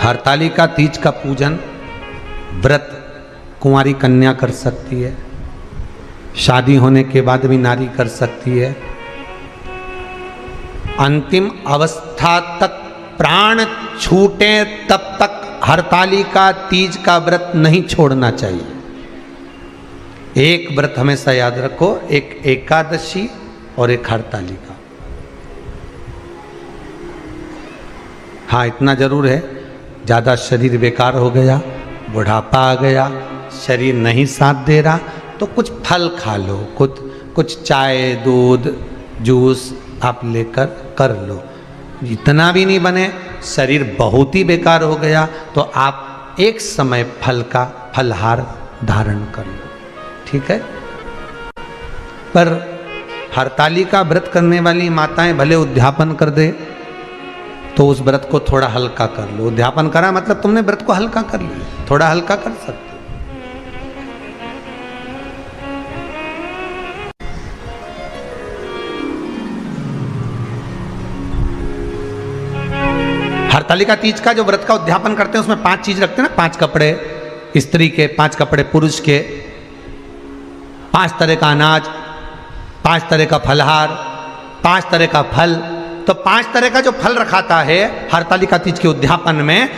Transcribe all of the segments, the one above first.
हरतालिका तीज का पूजन व्रत कुंवारी कन्या कर सकती है, शादी होने के बाद भी नारी कर सकती है। अंतिम अवस्था तक प्राण छूटे तब तक हरतालिका तीज का व्रत नहीं छोड़ना चाहिए। एक व्रत हमेशा याद रखो, एक एकादशी और एक हरतालिका। हाँ, इतना जरूर है, ज़्यादा शरीर बेकार हो गया, बुढ़ापा आ गया, शरीर नहीं साथ दे रहा, तो कुछ फल खा लो, कुछ चाय दूध जूस आप लेकर कर लो। इतना भी नहीं बने, शरीर बहुत ही बेकार हो गया, तो आप एक समय फल का फलहार धारण कर लो, ठीक है। पर हरतालिका व्रत करने वाली माताएं भले उद्यापन कर दे तो उस व्रत को थोड़ा हल्का कर लो। उद्यापन करा मतलब तुमने व्रत को हल्का कर लिया, थोड़ा हल्का कर सकते। हरतालिका तीज का जो व्रत का उद्यापन करते हैं उसमें 5 चीज रखते हैं ना, 5 कपड़े स्त्री के, 5 कपड़े पुरुष के, 5 तरह का अनाज, 5 तरह का फलहार, 5 तरह का फल। तो 5 तरह का जो फल रखाता है हरतालिका तीज के उद्यापन में,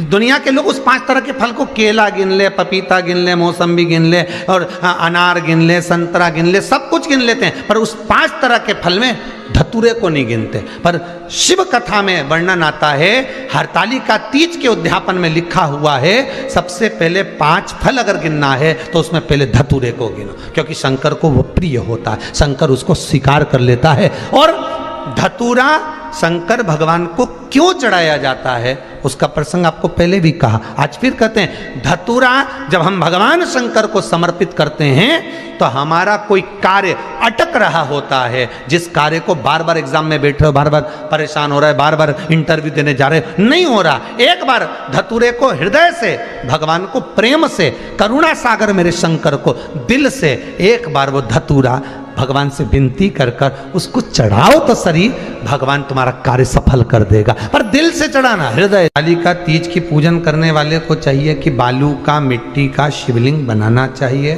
दुनिया के लोग उस 5 तरह के फल को केला गिन ले, पपीता गिन ले, मौसम्बी गिन ले और अनार गिन ले, संतरा गिन ले, सब कुछ गिन लेते हैं, पर उस 5 तरह के फल में धतूरे को नहीं गिनते। पर शिव कथा में वर्णन आता है, हरतालिका तीज के उद्यापन में लिखा हुआ है, सबसे पहले 5 फल अगर गिनना है तो उसमें पहले धतूरे को गिनो, क्योंकि शंकर को वो प्रिय होता है, शंकर उसको स्वीकार कर लेता है। और धतूरा शंकर भगवान को क्यों चढ़ाया जाता है उसका प्रसंग आपको पहले भी कहा, आज फिर कहते हैं। धतूरा जब हम भगवान शंकर को समर्पित करते हैं तो हमारा कोई कार्य अटक रहा होता है, जिस कार्य को बार बार एग्जाम में बैठे हो, बार बार परेशान हो रहा है, बार बार इंटरव्यू देने जा रहे हो, नहीं हो रहा, एक बार धतूरे को हृदय से, भगवान को प्रेम से, करुणा सागर मेरे शंकर को दिल से एक बार वो धतूरा भगवान से विनती कर कर उसको चढ़ाओ तो सही, भगवान तुम्हारा कार्य सफल कर देगा। पर दिल से चढ़ाना, हृदय। हरतालिका तीज की पूजन करने वाले को चाहिए कि बालू का, मिट्टी का शिवलिंग बनाना चाहिए।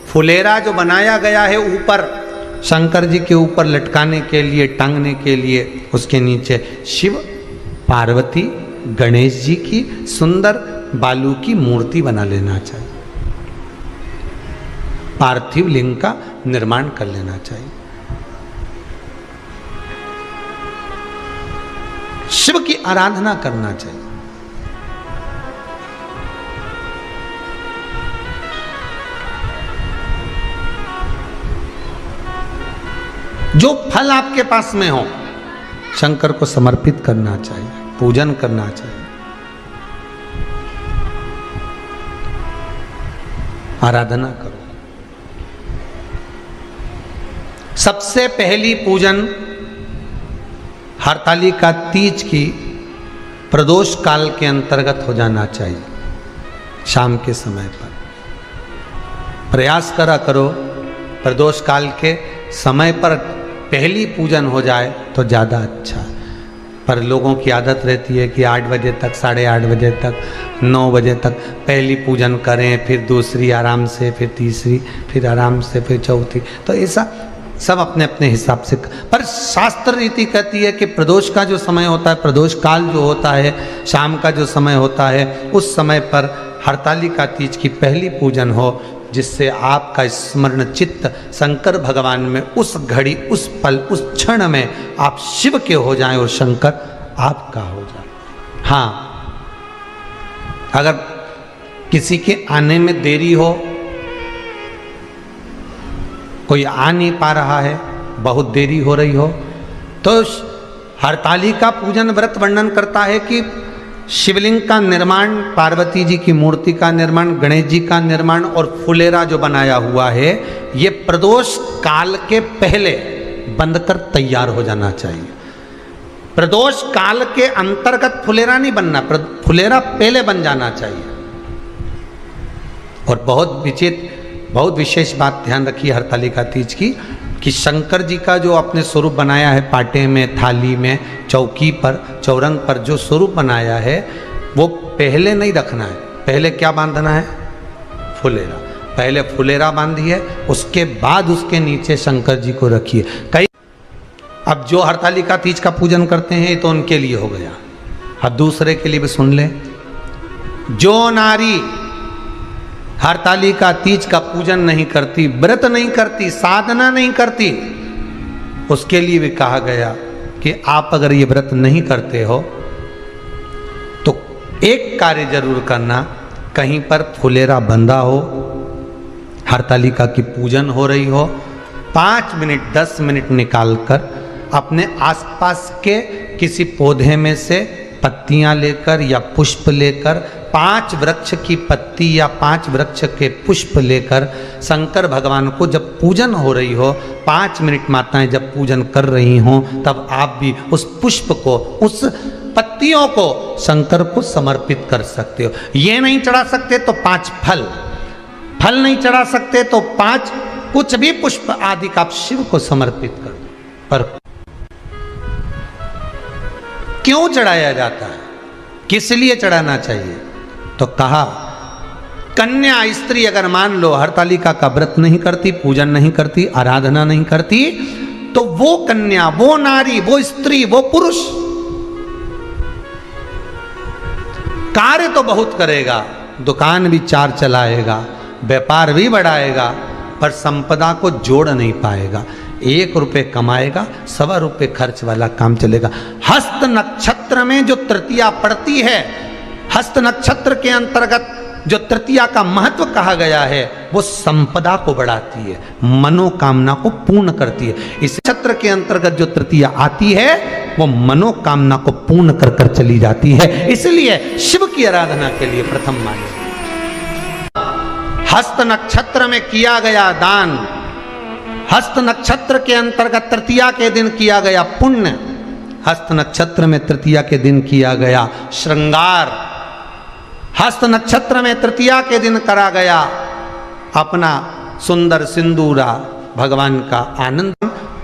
फुलेरा जो बनाया गया है ऊपर शंकर जी के ऊपर लटकाने के लिए, टांगने के लिए, उसके नीचे शिव पार्वती गणेश जी की सुंदर बालू की मूर्ति बना लेना चाहिए, पार्थिव लिंग का निर्माण कर लेना चाहिए। शिव की आराधना करना चाहिए। जो फल आपके पास में हो शंकर को समर्पित करना चाहिए, पूजन करना चाहिए, आराधना करो। सबसे पहली पूजन हरतालिका तीज की प्रदोष काल के अंतर्गत हो जाना चाहिए, शाम के समय पर। प्रयास करा करो प्रदोष काल के समय पर पहली पूजन हो जाए तो ज़्यादा अच्छा है। पर लोगों की आदत रहती है कि 8 बजे तक, 8:30 बजे तक, 9 बजे तक पहली पूजन करें, फिर दूसरी आराम से, फिर तीसरी, फिर आराम से, फिर चौथी। तो ऐसा सब अपने अपने हिसाब से। पर शास्त्र रीति कहती है कि प्रदोष का जो समय होता है, प्रदोष काल जो होता है, शाम का जो समय होता है, उस समय पर हरतालिका तीज की पहली पूजन हो, जिससे आपका स्मरण चित्त शंकर भगवान में उस घड़ी, उस पल, उस क्षण में आप शिव के हो जाएं और शंकर आपका हो जाए। हाँ, अगर किसी के आने में देरी हो, कोई आ नहीं पा रहा है, बहुत देरी हो रही हो, तो हरतालिका पूजन व्रत वर्णन करता है कि शिवलिंग का निर्माण, पार्वती जी की मूर्ति का निर्माण, गणेश जी का निर्माण और फुलेरा जो बनाया हुआ है, ये प्रदोष काल के पहले बनकर तैयार हो जाना चाहिए। प्रदोष काल के अंतर्गत फुलेरा नहीं बनना, फुलेरा पहले बन जाना चाहिए। और बहुत विशेष बात ध्यान रखिए हरतालिका तीज की, कि शंकर जी का जो आपने स्वरूप बनाया है, पाटे में, थाली में, चौकी पर, चौरंग पर जो स्वरूप बनाया है, वो पहले नहीं रखना है। पहले क्या बांधना है? फुलेरा। पहले फुलेरा बांधिए, उसके बाद उसके नीचे शंकर जी को रखिए। कई अब जो हरतालिका तीज का पूजन करते हैं तो उनके लिए हो गया, अब दूसरे के लिए भी सुन ले। जो नारी हरतालिका तीज का पूजन नहीं करती, व्रत नहीं करती, साधना नहीं करती, उसके लिए भी कहा गया कि आप अगर ये व्रत नहीं करते हो तो एक कार्य जरूर करना, कहीं पर फुलेरा बंधा हो, हरतालिका की पूजन हो रही हो, 5 मिनट 10 मिनट निकालकर अपने आसपास के किसी पौधे में से पत्तियां लेकर या पुष्प लेकर, 5 वृक्ष की पत्ती या 5 वृक्ष के पुष्प लेकर शंकर भगवान को जब पूजन हो रही हो, 5 मिनट माताएं जब पूजन कर रही हों, तब आप भी उस पुष्प को, उस पत्तियों को शंकर को समर्पित कर सकते हो। ये नहीं चढ़ा सकते तो 5 फल, फल नहीं चढ़ा सकते तो 5 कुछ भी पुष्प आदि का आप शिव को समर्पित कर दो। पर क्यों चढ़ाया जाता है, किस लिए चढ़ाना चाहिए? तो कहा कन्या स्त्री अगर मान लो हरतालिका का व्रत नहीं करती, पूजन नहीं करती, आराधना नहीं करती, तो वो कन्या, वो नारी, वो स्त्री, वो पुरुष कार्य तो बहुत करेगा, दुकान भी 4 चलाएगा, व्यापार भी बढ़ाएगा, पर संपदा को जोड़ नहीं पाएगा। 1 रुपये कमाएगा, 1.25 रुपये खर्च वाला काम चलेगा। हस्त नक्षत्र में जो तृतीया पड़ती है, हस्त नक्षत्र के अंतर्गत जो तृतीया का महत्व कहा गया है, वो संपदा को बढ़ाती है, मनोकामना को पूर्ण करती है। इस नक्षत्र के अंतर्गत जो तृतीया आती है वो मनोकामना को पूर्ण कर कर चली जाती है। इसलिए शिव की आराधना के लिए प्रथम माने। हस्त नक्षत्र में किया गया दान, हस्त नक्षत्र के अंतर्गत तृतीया के दिन किया गया पुण्य, हस्त नक्षत्र में तृतीया के दिन किया गया श्रृंगार, हस्त नक्षत्र में तृतीया के दिन करा गया अपना सुंदर सिंदूरा, भगवान का आनंद,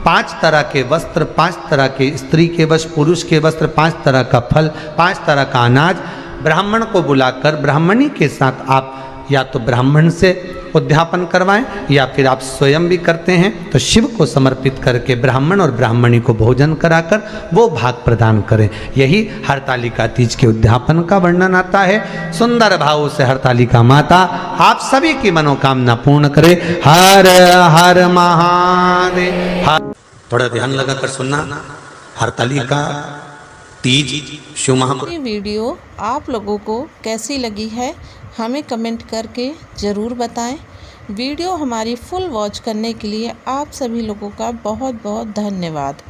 5 तरह के वस्त्र, 5 तरह के स्त्री के वस्त्र, पुरुष के वस्त्र, 5 तरह का फल, 5 तरह का अनाज, ब्राह्मण को बुलाकर ब्राह्मणी के साथ आप या तो ब्राह्मण से उद्यापन करवाएं या फिर आप स्वयं भी करते हैं तो शिव को समर्पित करके ब्राह्मण और ब्राह्मणी को भोजन कराकर वो भाग प्रदान करें। यही हरतालिका तीज के उद्यापन का वर्णन आता है। सुंदर भाव से हरतालिका माता आप सभी की मनोकामना पूर्ण करे। हर हर महादेव। थोड़ा ध्यान लगाकर सुनना। हरतालिका तीज शिव महापुरुष। ये वीडियो आप लोगों को कैसी लगी है हमें कमेंट करके ज़रूर बताएं। वीडियो हमारी फुल वॉच करने के लिए आप सभी लोगों का बहुत बहुत धन्यवाद।